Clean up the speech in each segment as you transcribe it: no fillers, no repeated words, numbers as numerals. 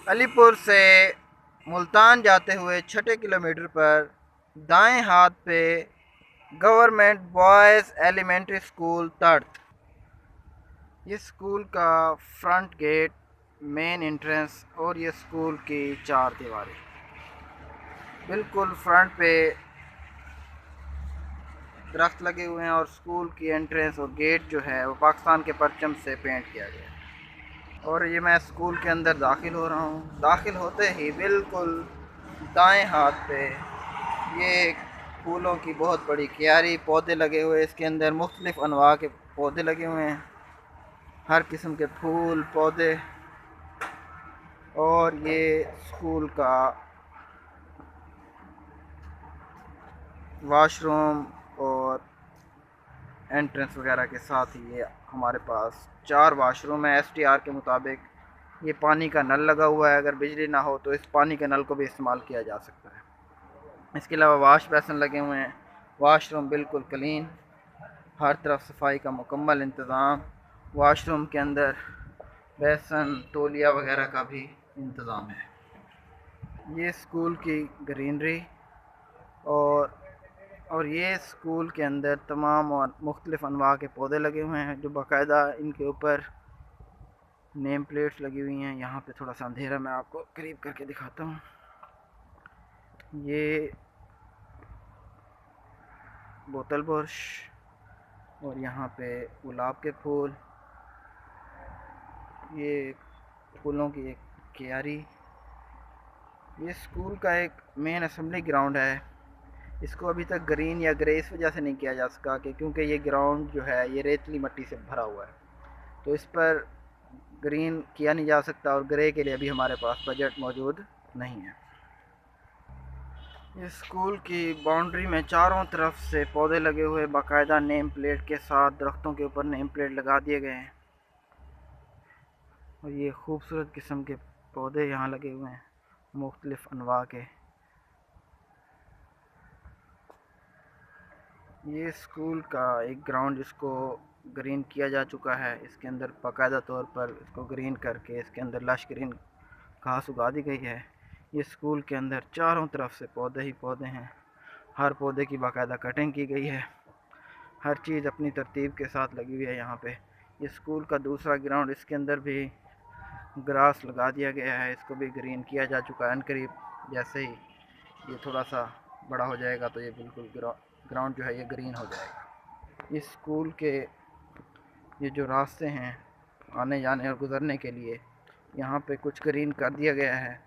अलीपुर से मुल्तान जाते हुए 6 किलोमीटर पर दाएं हाथ पे गवर्नमेंट बॉयज़ एलिमेंट्री स्कूल तर्त। ये स्कूल का फ्रंट गेट, मेन एंट्रेंस और ये स्कूल की चार दीवारें। बिल्कुल फ्रंट पे दरख्त लगे हुए हैं और स्कूल की एंट्रेंस और गेट जो है वो पाकिस्तान के परचम से पेंट किया गया है। और ये मैं स्कूल के अंदर दाखिल हो रहा हूँ। दाखिल होते ही बिल्कुल दाएं हाथ पे ये फूलों की बहुत बड़ी क्यारी, पौधे लगे हुए, इसके अंदर मुख्तलिफ अनवा के पौधे लगे हुए हैं, हर किस्म के फूल पौधे। और ये स्कूल का वॉशरूम और एंट्रेंस वगैरह के साथ ही ये हमारे पास 4 वाशरूम है। एसटीआर के मुताबिक ये पानी का नल लगा हुआ है, अगर बिजली ना हो तो इस पानी के नल को भी इस्तेमाल किया जा सकता है। इसके अलावा वाश बेसन लगे हुए हैं। वाशरूम बिल्कुल क्लीन, हर तरफ सफाई का मुकम्मल इंतज़ाम। वाशरूम के अंदर बेसन तौलिया वगैरह का भी इंतज़ाम है। ये स्कूल की ग्रीनरी और ये स्कूल के अंदर तमाम और मुख्तलिफ़ अनवा के पौधे लगे हुए हैं, जो बाकायदा इनके ऊपर नेम प्लेट्स लगी हुई हैं। यहाँ पे थोड़ा सा अंधेरा, मैं आपको करीब करके दिखाता हूँ। ये बोतल बुरश और यहाँ पे गुलाब के फूल, ये फूलों की एक क्यारी। ये स्कूल का एक मेन असेंबली ग्राउंड है। इसको अभी तक ग्रीन या ग्रे इस वजह से नहीं किया जा सका कि क्योंकि ये ग्राउंड जो है ये रेतली मिट्टी से भरा हुआ है, तो इस पर ग्रीन किया नहीं जा सकता और ग्रे के लिए अभी हमारे पास बजट मौजूद नहीं है। इस स्कूल की बाउंड्री में चारों तरफ से पौधे लगे हुए, बाकायदा नेम प्लेट के साथ दरख्तों के ऊपर नेम प्लेट लगा दिए गए हैं। और ये खूबसूरत किस्म के पौधे यहाँ लगे हुए हैं, मुख्तलिफ अनवा के। ये स्कूल का एक ग्राउंड जिसको ग्रीन किया जा चुका है, इसके अंदर बाकायदा तौर पर इसको ग्रीन करके इसके अंदर लश ग्रीन घास उगा दी गई है। ये स्कूल के अंदर चारों तरफ से पौधे ही पौधे हैं, हर पौधे की बाकायदा कटिंग की गई है, हर चीज़ अपनी तरतीब के साथ लगी हुई है यहाँ पे। ये स्कूल का दूसरा ग्राउंड, इसके अंदर भी ग्रास लगा दिया गया है, इसको भी ग्रीन किया जा चुका है। अनकरीब जैसे ही ये थोड़ा सा बड़ा हो जाएगा तो ये बिल्कुल ग्राउंड जो है ये ग्रीन हो जाएगा। इस स्कूल के ये जो रास्ते हैं आने जाने और गुज़रने के लिए, यहाँ पे कुछ ग्रीन कर दिया गया है।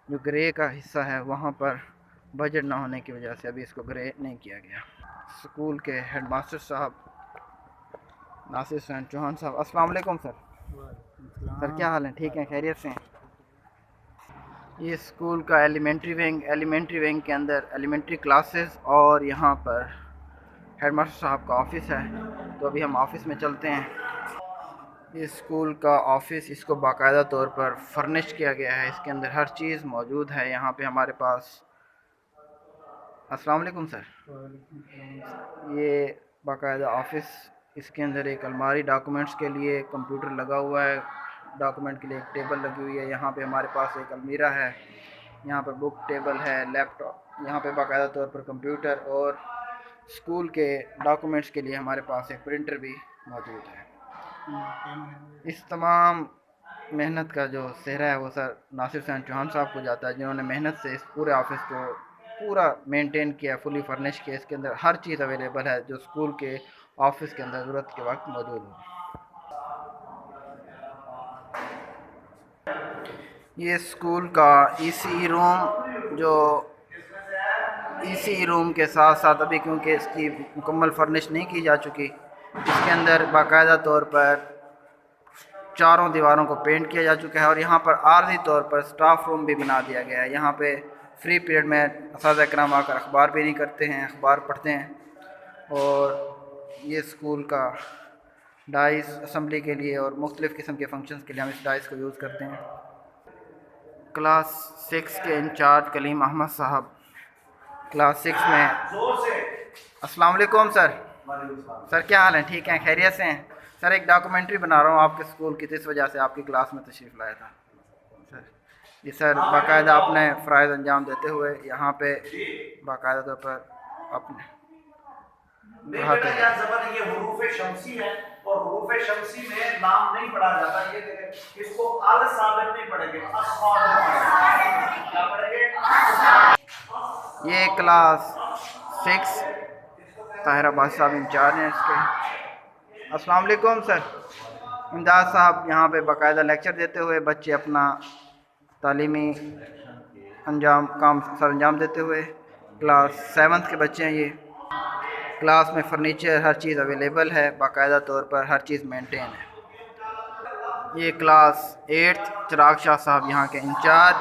जो ग्रे का हिस्सा है वहाँ पर बजट ना होने की वजह से अभी इसको ग्रे नहीं किया गया। स्कूल के हेडमास्टर साहब नासिर हुसैन चौहान साहब, अस्सलाम वालेकुम सर। सर क्या हाल है? ठीक है, खैरियत से हैं? ये स्कूल का एलिमेंट्री विंग के अंदर एलिमेंट्री क्लासेस और यहाँ पर हेडमास्टर साहब का ऑफिस है, तो अभी हम ऑफिस में चलते हैं। ये स्कूल का ऑफिस, इसको बाकायदा तौर पर फर्निश किया गया है, इसके अंदर हर चीज़ मौजूद है। यहाँ पे हमारे पास, अस्सलाम वालेकुम सर। ये बाकायदा ऑफिस, इसके अंदर एक अलमारी डॉक्यूमेंट्स के लिए, कंप्यूटर लगा हुआ है, डॉक्यूमेंट के लिए एक टेबल लगी हुई है। यहाँ पे हमारे पास एक अलमीरा है, यहाँ पर बुक टेबल है, लैपटॉप, यहाँ पे बाकायदा तौर पर कंप्यूटर और स्कूल के डॉक्यूमेंट्स के लिए हमारे पास एक प्रिंटर भी मौजूद है। इस तमाम मेहनत का जो सेहरा है वो सर नासिर हुसैन चौहान साहब को जाता है, जिन्होंने मेहनत से इस पूरे ऑफिस को पूरा मेंटेन किया, फुली फर्निश किया। इसके अंदर हर चीज़ अवेलेबल है जो स्कूल के ऑफिस के अंदर ज़रूरत के वक्त मौजूद हो। ये स्कूल का ईसी रूम, जो ईसी रूम के साथ साथ अभी क्योंकि इसकी मुकम्मल फर्निश नहीं की जा चुकी, इसके अंदर बाकायदा तौर पर चारों दीवारों को पेंट किया जा चुका है और यहाँ पर आर्जी तौर पर स्टाफ रूम भी बना दिया गया है। यहाँ पे फ्री पीरियड में असातिज़ा कराम आकर अखबार भी नहीं करते हैं, अखबार पढ़ते हैं। और ये स्कूल का डाइस असम्बली के लिए और मुख्तलिफ़ किस्म के फंक्शंस के लिए हम इस डाइस को यूज़ करते हैं। क्लास 6 के इंचार्ज कलीम अहमद साहब क्लास 6 में, अस्सलाम वालेकुम सर। सर क्या हाल है? ठीक है, खैरियत से हैं? सर एक डॉक्यूमेंट्री बना रहा हूँ आपके स्कूल की, तो इस वजह से आपकी क्लास में तशरीफ़ लाया था सर। ये सर बाकायदा अपने फ़राइज़ अंजाम देते हुए यहाँ पे बाकायदा तौर पर अपने ये हुरूफ शमसी है और हुरूफ शमसी में नाम नहीं पढ़ा जाता। ये देखें, इसको अल साबिर नहीं पढ़ेंगे, क्या पढ़ेंगे? ये क्लास 6 ताहिर अब्बासी साहब इंचार्ज हैं इसके। अस्सलाम वालेकुम सर। इमदाद साहब यहाँ पे बाकायदा लेक्चर देते हुए बच्चे अपना तालीमी काम सर अंजाम देते हुए। क्लास 7th के बच्चे हैं ये। क्लास में फ़र्नीचर हर चीज़ अवेलेबल है, बाकायदा तौर पर हर चीज़ मेंटेन है। ये क्लास 8th चिराग शाह साहब यहाँ के इंचार्ज।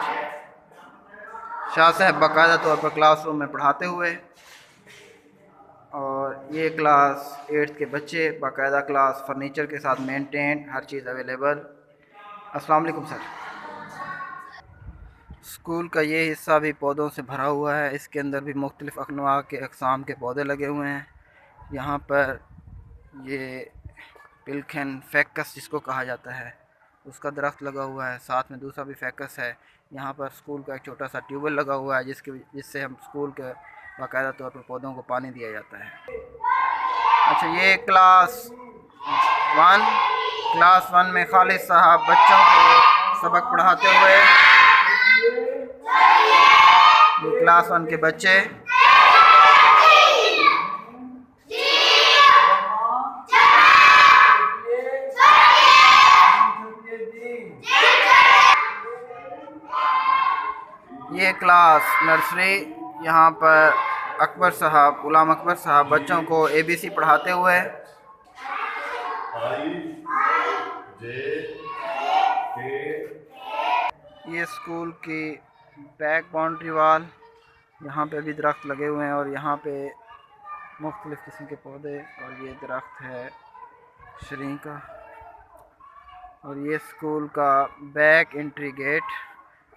शाह साहब बाकायदा तौर पर क्लासरूम में पढ़ाते हुए। और ये क्लास 8th के बच्चे बाकायदा क्लास फ़र्नीचर के साथ मेंटेन, हर चीज़ अवेलेबल। अस्सलाम वालेकुम सर। स्कूल का ये हिस्सा भी पौधों से भरा हुआ है। इसके अंदर भी मुख्तलिफ़ अनवा के अक़साम के पौधे लगे हुए हैं। यहाँ पर ये पिल्खन फैकस जिसको कहा जाता है उसका दरख्त लगा हुआ है, साथ में दूसरा भी फैकस है। यहाँ पर स्कूल का एक छोटा सा ट्यूबवेल लगा हुआ है जिससे हम स्कूल के बाकायदा तौर पर पौधों को पानी दिया जाता है। अच्छा, ये क्लास 1 में खालिद साहब बच्चों को सबक पढ़ाते हुए। ये क्लास 1 के बच्चे। ये क्लास नर्सरी, यहाँ पर अकबर साहब, गुलाम अकबर साहब बच्चों को ABC पढ़ाते हुए। ये स्कूल की बैक बाउंड्री वाल, यहाँ पे भी दरख्त लगे हुए हैं और यहाँ पे मुख्तलिफ़ किस्म के पौधे। और ये दरख्त है शरीं का। और ये स्कूल का बैक एंट्री गेट,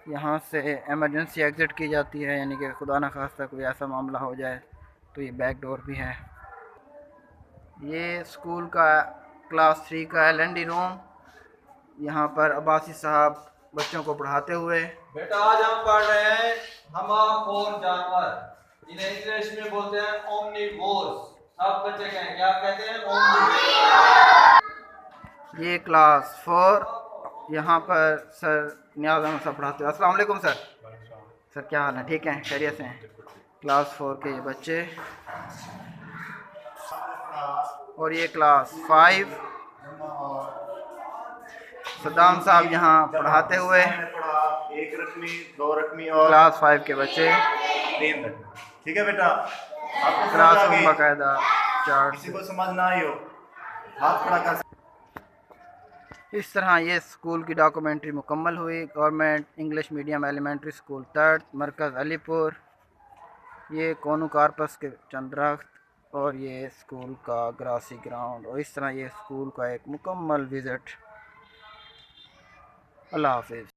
यहाँ से एमरजेंसी एग्ज़िट की जाती है, यानी कि खुदा न खास्ता कोई ऐसा मामला हो जाए तो ये बैक डोर भी है। ये स्कूल का क्लास 3 का LND रूम, यहाँ पर अब्बासी साहब बच्चों को पढ़ाते हुए। बेटा आज हम पढ़ रहे हैं हमाखोर जानवर, जिन्हें इंग्लिश में बोलते हैं ओमनीवोर्स। सब बच्चे कहें, क्या कहते हैं? ओमनीवोर्स। ये क्लास 4, यहाँ पर सर नियाज़ अहमद साहब पढ़ाते हैं। अस्सलाम वालेकुम सर। सर क्या हाल है? ठीक हैं, खैरियत से हैं? क्लास 4 के ये बच्चे। और ये क्लास 5 सद्दाम साहब यहाँ पढ़ाते हुए। 1 रकमी 2 रकमी और क्लास 5 के बच्चे। 3 रकमी। ठीक है बेटा, आपको क्लास में बाकायदा चार्ट। किसी को समझ ना आई हो हाथ खड़ा कर। इस तरह ये स्कूल की डॉक्यूमेंट्री मुकम्मल हुई। Government English medium elementary school 3rd, मरकज़ अलीपुर। ये कोनू कार्पस के चंद दरख्त और ये स्कूल का ग्रासी ग्राउंड। और इस तरह ये स्कूल का एक मुकम्मल विज़िट। अल्लाह हाफिज़।